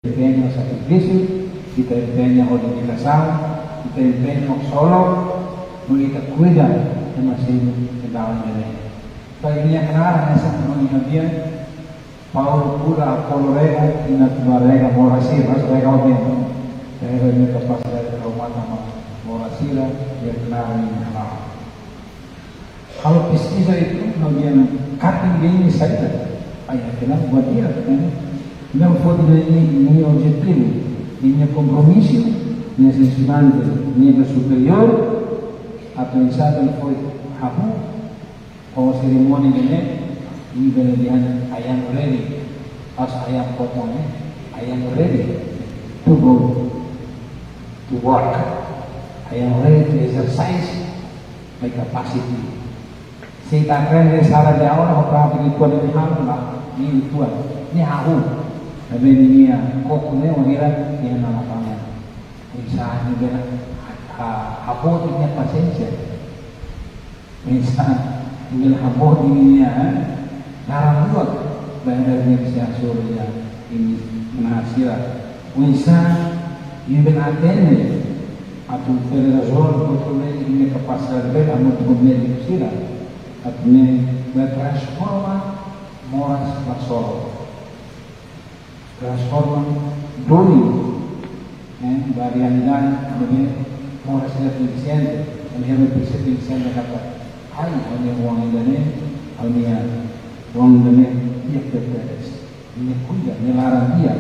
empeña o sacrificio, kita empeña o dedicação, kita empeña o solo, kita cuida de masih kedalam ini. Kalau ini kenal nessa comunidade, Paulo pura Apolo rega, ina tua rega morasi, mas rega o bem. Rega ini capacidade de traumata morasira, dia kenal ini kenal. Kalau pesquisa itu kemudian cutting game saja, ayah kenal buat dia, não foi nem objetivo, nem compromisso, nesse estudante nível superior, a pensada foi habu, com a cerimônia de nível de I am ready, as I am potong, I am ready to go to work, I am ready to exercise my capacity. Saya tak keren dari salah di awal, apa yang tuan ini halu lah, ini tuan, ini halu. Tapi ini ya, kok ini orang yang nama pangan. Misalnya dia habot ini pasensya. Misalnya ini habot ini ya, darah buat bayangannya bisa surya ini menghasilkan. Misalnya ini benarnya atau perazol atau ini kepastian beda untuk medisina atau ini bertransforma moras pasol. Transforma doni variandan kemudian mau hasilnya efisien kemudian efisien dapat hai hanya uang ini hanya uang ini dia terperes ini kuida ini larang dia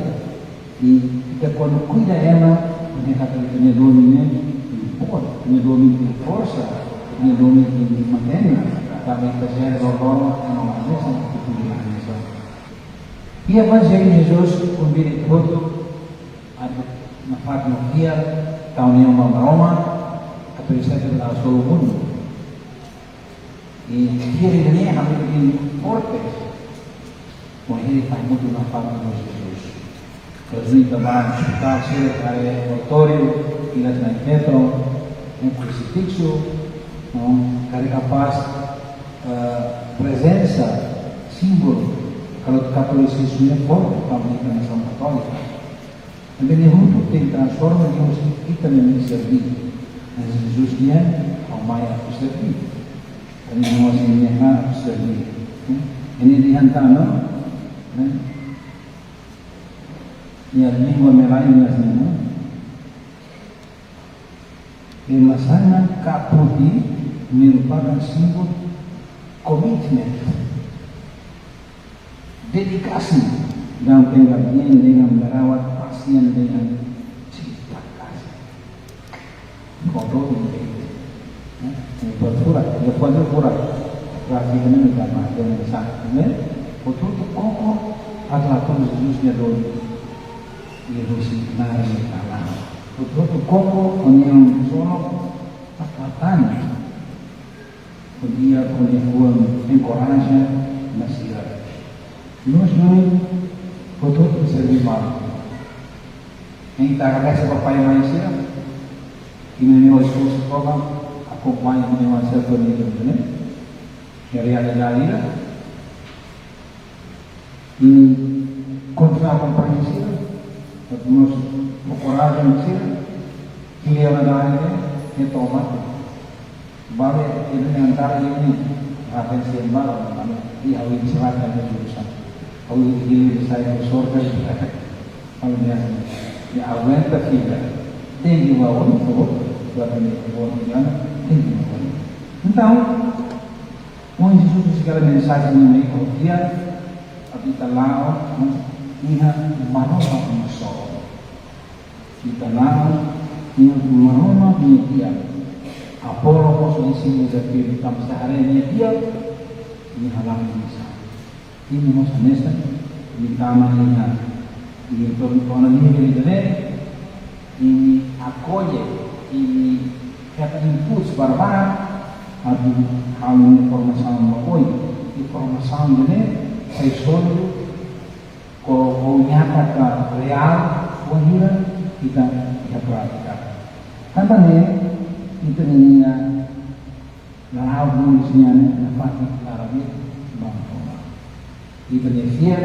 kita quando cuida ela ini kata ini doni ini pokok ini doni ini força ini doni ini mantena tapi kita jadi orang yang bisa kita E Evangelho de Jesus convida todo na patria da União Roma a presença da sua mundo e ele nem é muito forte com ele faz muito na patria de Jesus Jesus também está cheio de autório e na metro um crucifixo que é capaz presença símbolo. Kalau Katolicisme forte, também na nação católica, também é muito que transforma Deus kita menjadi servir. Mas Jesus dia ao mais a servir. Kami semua sini a servir. Ini diantara, ya língua melayu nasnya, emasangan kapudi merupakan simbol komitmen. Dedikasi dalam pengabdian dengan merawat pasien dengan cinta kasih. Kodoh ini, bersurat, dia punya surat. Kasih ini tidak ada yang besar. Betul tu kokoh adalah Yesusnya dulu. Yesus nari kalah. Betul tu kokoh yang solok kekuatan. Dia punya uang encourage masih ada. Nós não podemos servir mal. Em Tarrasa, papai e mãe, e meu esposo toca, acompanha o meu certo nível, né? Que é a realidade. E continuar acompanhando, nós procuramos que ela dá e toma. Vale, ele entrar ali, a vencer mal, e a iniciar a jurusan. Kalau ini saya ke surga kalau dia aguenta fica tem uma outra buat menjadi tem uma então onde Jesus segala mensagem ini kalau dia kita lau iha manoma masuk kita lau iha manoma dia Apolo poso ensino dari tam sehari dia ini halang bisa ini mas honesta di tamannya di economia dele ini acolhe ini kata input barbar adu hal informasi mengoi informasi dele saya solo ko nyata ka real wahira kita praktikkan tanpa itu ni na nulisnya na fakta Arabia bang. E beneficia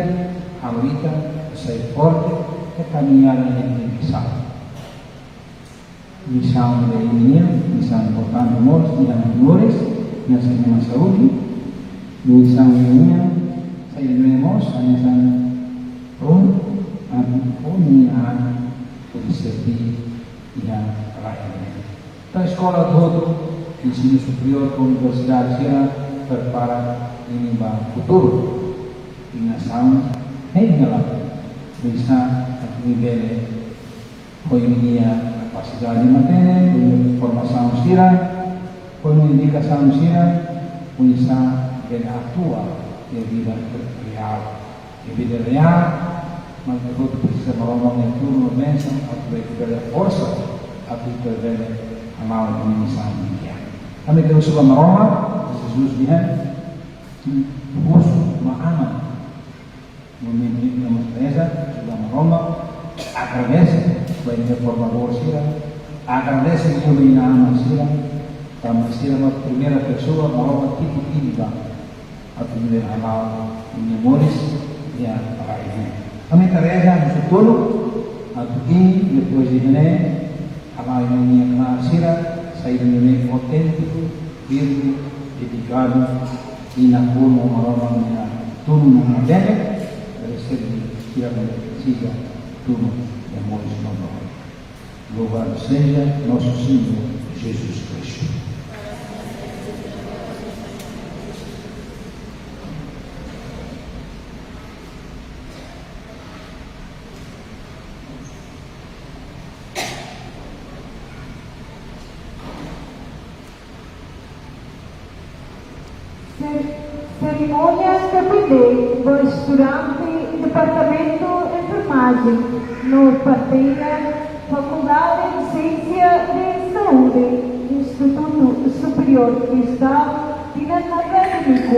a luta, ser forte, é caminhar em missão. Missão de menino, missão importante amor, missão de flores, missão de saúde, missão de menino, sair de nós, a missão a por servir e a rainha. Então, a escola toda, ensino superior, a universidade, prepara o futuro. E nação, ela bisa viver hoje a capacidade de manter, formação sira, com indicação sira, bisa atua de vida real. De vida real, mas tudo precisa melhor em turno, bênção, a ter força, a ter a maior dimensão mundial. Kami terus suka meroma, Jesus dia, khusus ma'ana, memimpin nama Teresa, sudah meroma, através baik reformador sila, através de iluminada sila, kami sila uma primeira pessoa meroma tipo iniba, a primeira halal, memórias e a rainha. Kami Teresa no futuro, a tuki depois de René, halal ini kena sila, sair menjadi otentik, firme, dedicado e na forma uma turno na terra, recebe que a siga turno de amor e amor. Louvado seja nosso Senhor Jesus Cristo. Cerimônias PPD do estudante e departamento de enfermagem no Parteira, Faculdade de Ciência de Saúde, Instituto Superior Cristão, Finança Acadêmico,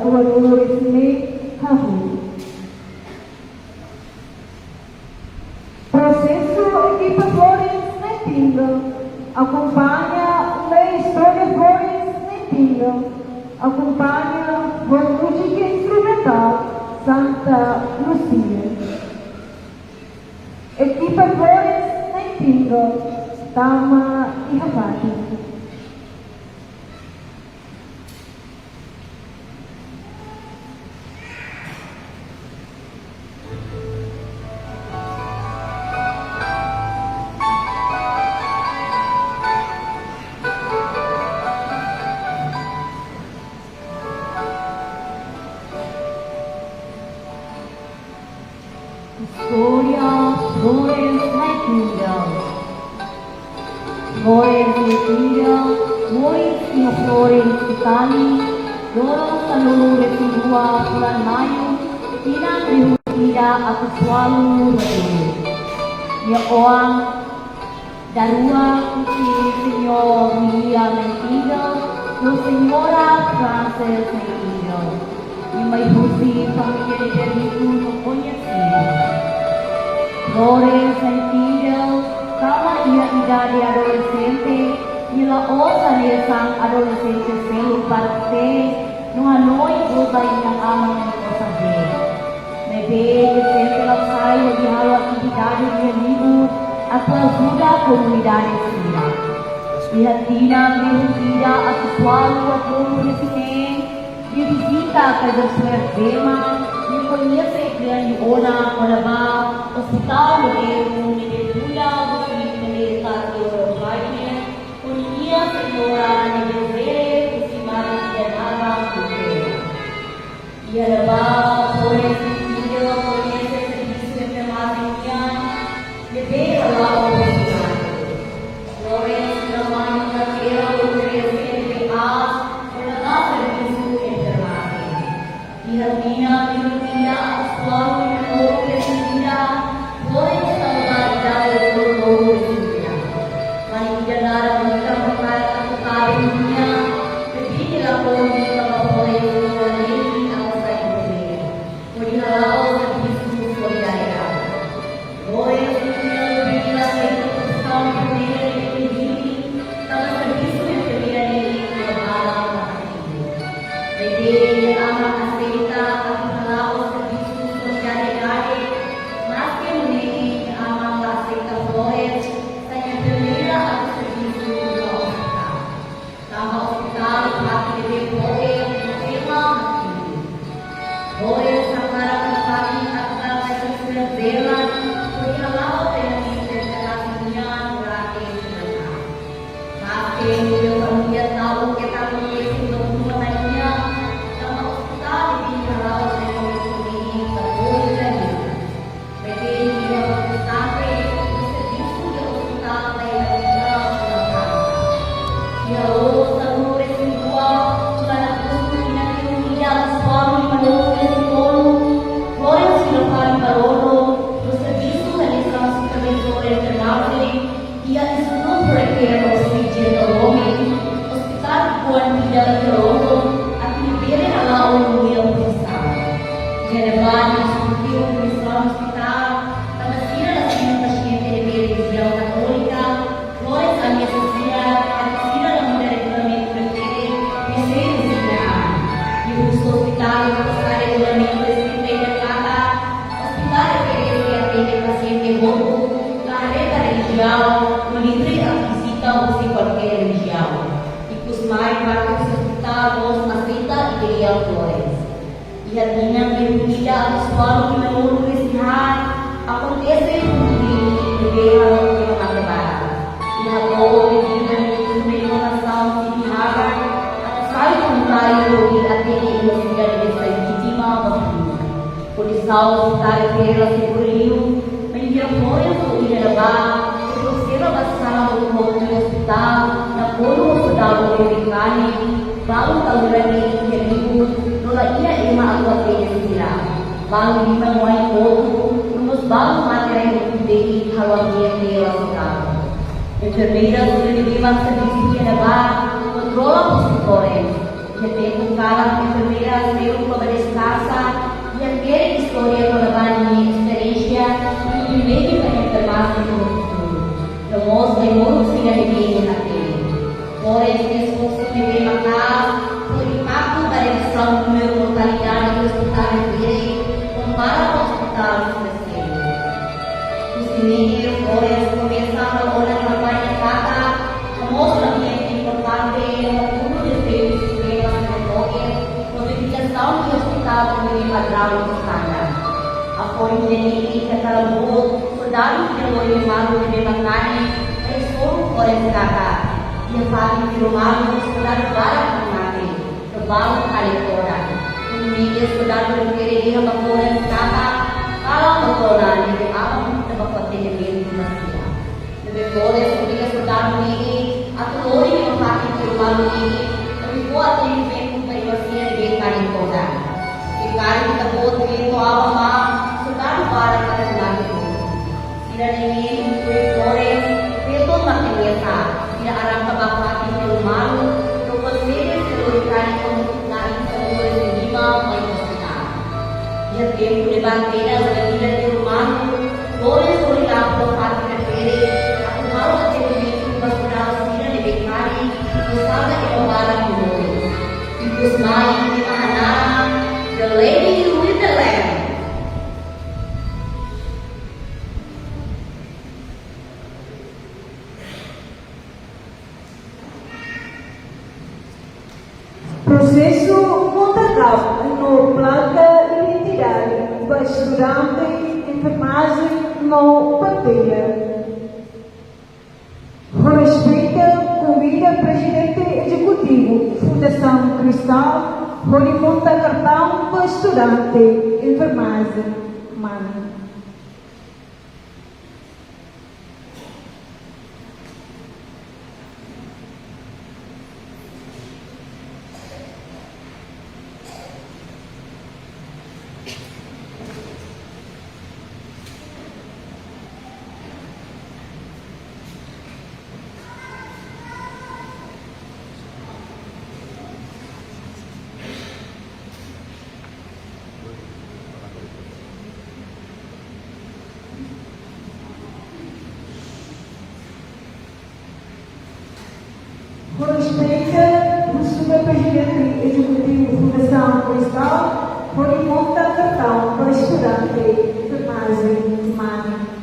Rua Dolores Ney, Raul. Processo Equipa Flores Netinho, acompanha a História Flores Netinho. Acompanha a música instrumental Santa Lucia. Equipa Flores Netinho, Tama e Ramadi. Historia Flores Nightingale. Flores Nightingale, Flores no Flores Itali, loro salulu residua bulan Mayu, tinang dihutira aku selalu berdiri. Ya orang darua si Senyor William Nightingale, no Senhora Frances Nightingale. E may husi pamilya ni Derrito no conhecido. Flores Nightingale, kama ia idade adolescente, nila osa niya sang adolescente selo parte, no Hanoi buta inang amang ng osahe. Bebe, descente lang sayo di halo aktividade niya libut, at ajuda komunidade sila. Ihatinang dihutira at susualo at lolo na sineng, di visita kada suerdema, di conhece Criança Ona, Conabá, Hospital Modelo, Medula, Hospital Medicado, Rainer, Unia Senhora, Nebezere, Usimari, Yanaba, Kukera. Yanaba, Flores, Filho, conhece serviço de enfermagem, Bebê, Alá, Hospital. Flores, Namai, Caqueira, Flores, NPA, Olá, serviço de enfermagem. Ihatina, Ihatina, Flores, Flores, Flores, Venezuela, pagkakalaw ay nangyitin sa niya grabe sila na. Bakit yung pamilya tao kita mo yung dokumentan niya na maospital, ibinaraw sa yung ituloy sa buhay sa niya. Pwede niya magsasabi, serviso yung ospital na ilang sa kanta. Yaro sa mga residua, malakot pinag-iuwi ang Swami Manolo Flores Sinopari Barolo, do Serviço da Lição Supervisora Internacional, e a Instituto Requer Hospital do Homem, Hospital Juan Vida de Toronto, a primeira aula no Rio Cristal. Genevani discutiu o Cristal Hospital, a vacina da segunda paciente de religião católica, Flores a necessidade, a vacina da mulher regulamento prefere, terceiro desviar, e o hospital está regulamento carrega religião, o livre aquisita ou se qualquer religião. E que os mais para o hospital nos aceita e queria Flores. E a Dina permitida a pessoal que não cristã acontece em guerra pela madrugada. E a boa medida de melhoração de Harvard, a sai contrário e atende a cidade dessa vítima da polícia. Por isso, o hospital quer seguro Mendia Flores o Irabá, que trouxeram a vacina do hospital, na Polo Hospital do Americano, bago taurani inimigo, nula ia ima agua sira. Bago lima muay foto, numos bago materai de halawamia de hospital. Enfermeiras sobrevivam serviço Irabá, controla os hospitales. Que tempo cara enfermeiras deu para descansar e aquela história com a experiência primeiro para enfermar no futuro. Nós temos que ir naquele. Por isso, se deve matar, por impacto da redução do número de mortalidade do hospital de compara com o hospital de Os primeiros flores começaram a olhar para a casa, mostra que é importante o futuro de sistemas de memória, modificação do hospital de padrão estándar. Apoi ini kata Lord, saudari yang boleh malu di Bangkani, esok orang kata, dia paling di rumah saudari barat mati, kebal kali orang. Kemudian saudari berkiri dia orang kata, kalau orang ini alam dapat kontinen di masjid. Lebih boleh ketika saudari ini atau Lord yang paling di rumah ini, lebih kuat ini memang masjid di Bangkani orang. Jika kita buat itu apa? Para pada bulan itu. Tidak ingin Flores itu makin biasa. Tidak arah kebakati di malu. Rukun sini seluruh kali kemudian seluruh lima manusia. Dia tempo de bandeira sebagai di rumah. Flores solidar kebakati terpilih. Aku mau terjadi bersudah sini di Bekari. Bersama di Barat Flores. Itu main di mana? The Lady with the Lamb. Processo Montagal no placa identidade para estudante enfermagem no partilha. Respeita convida presidente executivo Fundação Cristal Rony monta cartão para estudante enfermagem Mano. Respeita o Sr. Presidente Executivo Fundação Cristal, Rony monta cartão para estudante enfermagem Mano.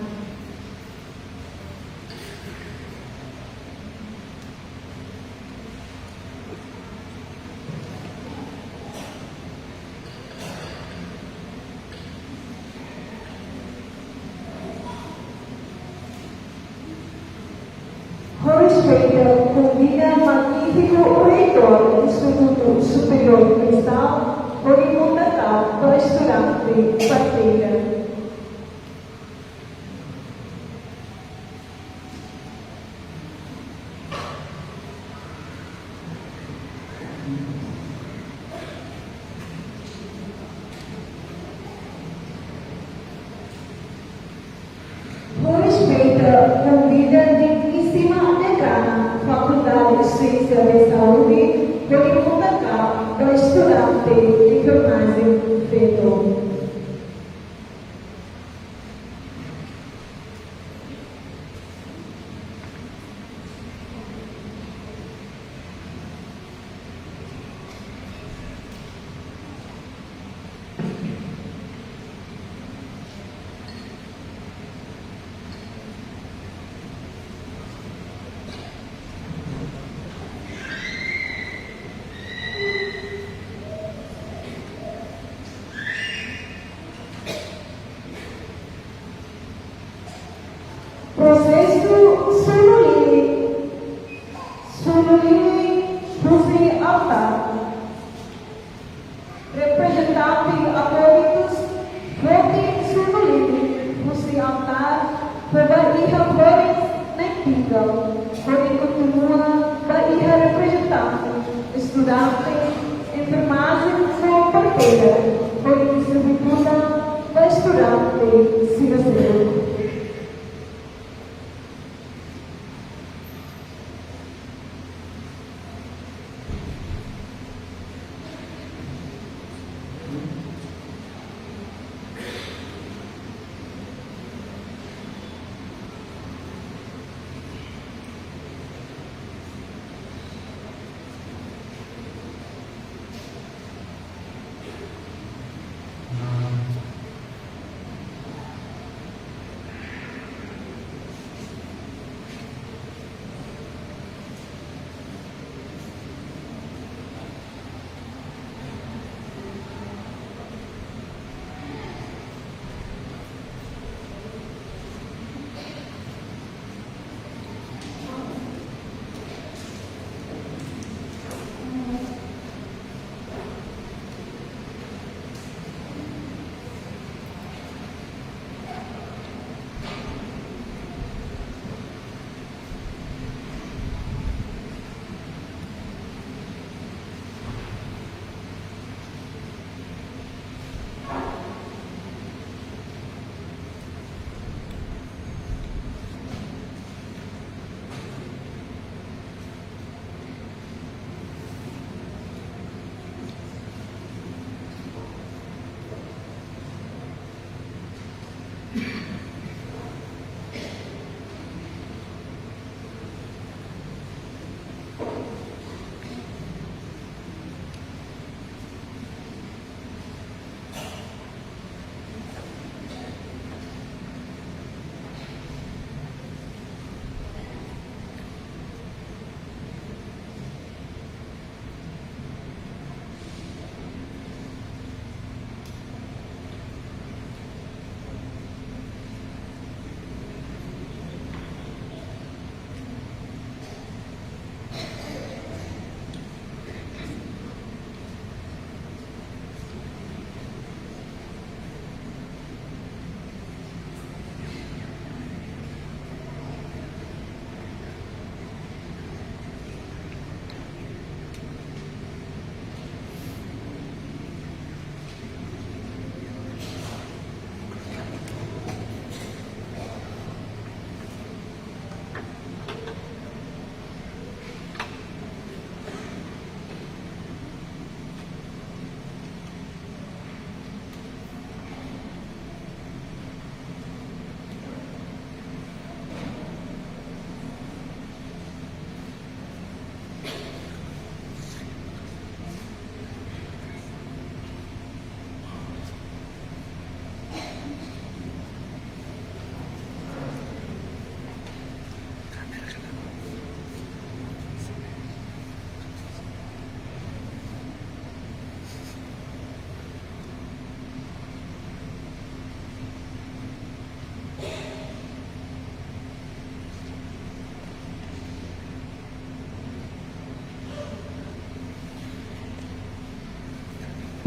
convida magnífico reitor do Instituto Superior Cristal, oriundo Natal para estudante parteira. Por respeito, convida digníssima decana, Faculdade de Ciência de Saúde, oriundo Natal para estudante de enfermagem feto. Processo Sonolini José Altar. Representante Apólitos, vote Sonolini José Altar, Bahia Flores Netiga. Vote continua Bahia representante, estudante, enfermagem ou parteira. Vote distribuída da estudante Silvestre.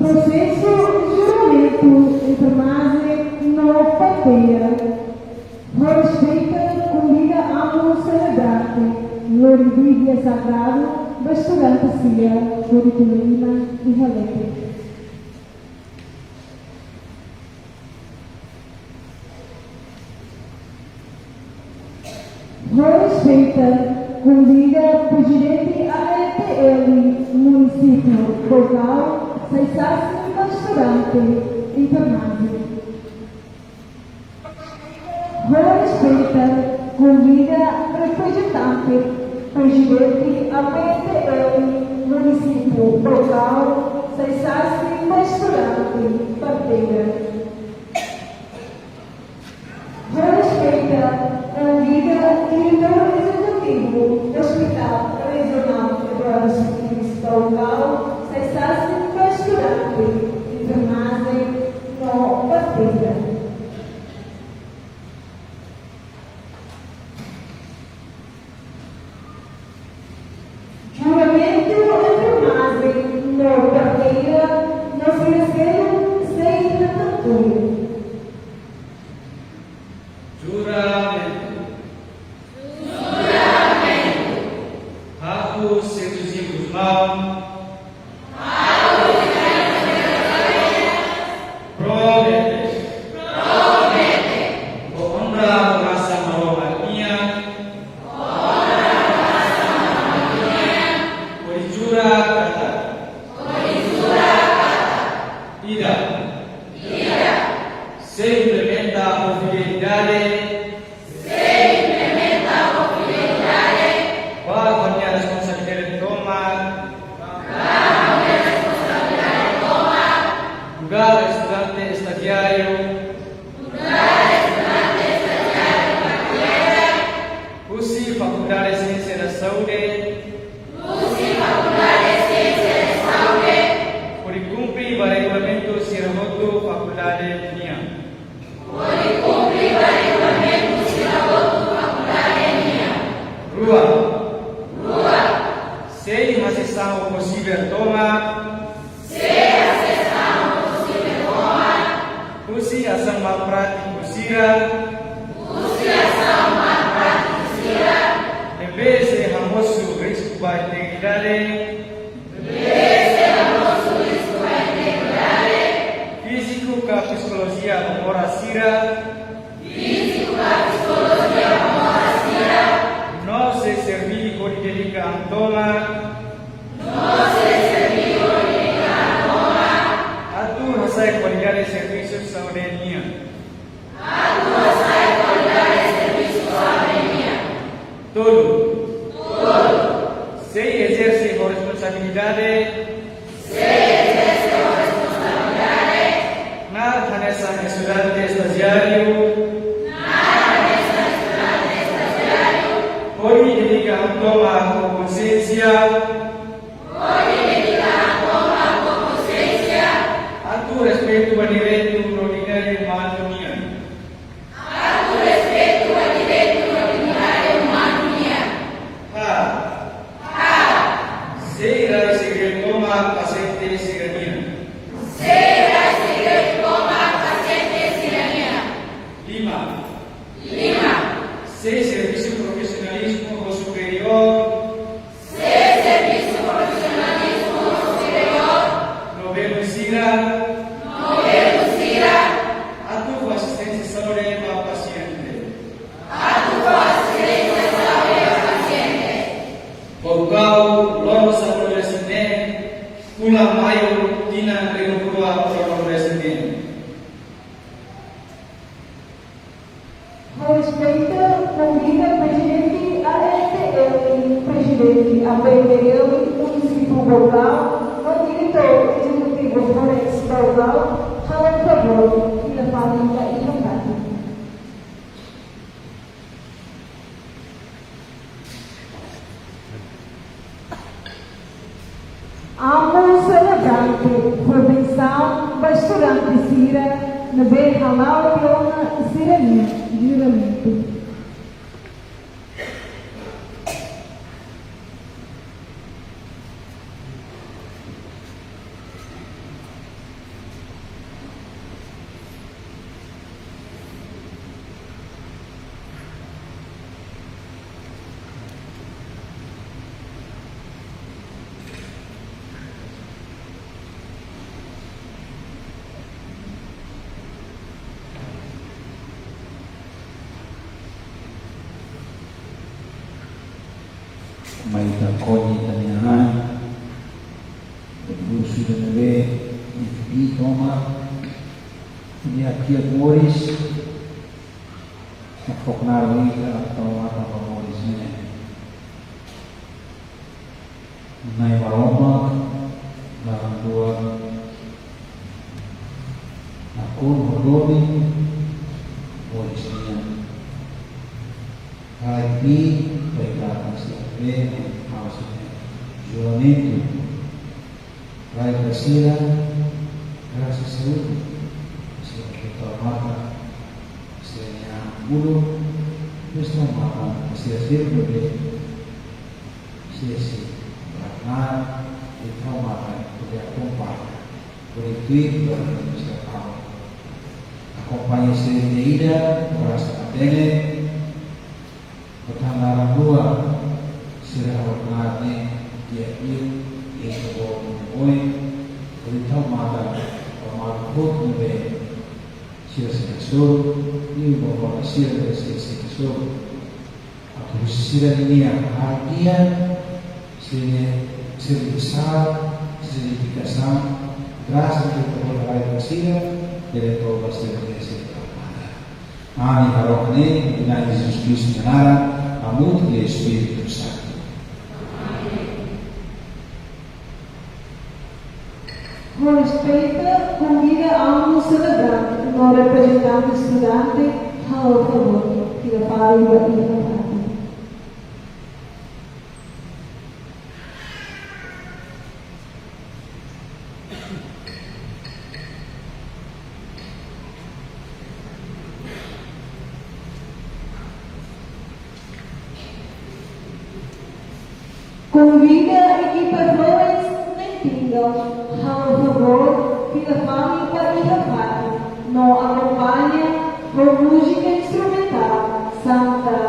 Processo de juramento entre Mase não parteia. Respeita convida amo celebrate. Glorivia sagrado, basturante sia, gloriturina e valete. Respeita convida presidente AEPL, município local, Saissasse Basturante, internado. Respeita convida representante, presidente APTL, município local, Saissasse Basturante, parteira. Respeita convida diretor executivo do Hospital Regional Eduardo Suquim local, Saissasse Basturante, enfermagem, no parteira. Juramento enfermagem, no parteira, no ofereceram sem retentura. Juramento. Aku Seduzi Guzmão. Promete. Por honra a raça maromaninha. Por jura kata. Ida. Se implementa a fidelidade. Conforme a responsabilidade toma. Lugar estudante estagiário. USI Faculdade de Ciência da Saúde. Por cumprir o regulamento Siramoto Faculdade de Minha. Rua. Sei acessar o possível toma. Usi ação malprático sira. Em vez de famoso risco para a integridade. Físico com a psicologia amora sira. Não se servir com dedica antoma. Atu rasai qualidade de serviço de saúde. Todo. Se exerce com responsabilidade. Na Vanessa estudante estagiário. Pode dedicar toma com consciência. A tu respeito a direito ordinário humano. Será segredo toma paciente cidadania. Lima. Se serviço profissionalismo ou superior. Noveno SIRA. Atu assistência de saúde para o paciente. Vocal, logo saúde residente. Pula maio, tina renova para o residente. Respeita convida presidente AFL, presidente APTL, município local, o diretor executivo Forex local, fala favor e a família e vontade. Amo celebrante, prevenção, basturante Sira, na bem halal Leona Sirania, juramento. may tangkoni tanyahan, berbusu dan nabe, ini toma, ini akhir Morris, nakoknar wika atau apa Morris ini, naik aroma, barang dua, akun hodoni, Morris ini, hari ini baiklah masih ada, maksudnya jualan Rai Basira, rasa seru, sila kita mata, sila bulu, teruslah mata, sila berbeda, sila karena kita mata, kita kompak, berikut berikut sila kau, akompanya sila Ida, merasa adene, pertanda dua, sila awalnya dia itu oi, kita mata, pemalut nebe, sila seksual, ini bawa sila dari seksual, atau sila ini yang hadiah, sila besar, sila dikasih, terasa kita mulai bersila, jadi tahu bersila dari sila. Amin harokne, dengan Yesus Kristus menara, kamu tidak Espiritu Santo. Com respeito, convida a um celebrante, um representante estudante, ao favor, que a pare e a parte. Convida a equipa Florence Nightingale, ao favor, que a fale para ir a parte. Não acompanha por música instrumental, Santa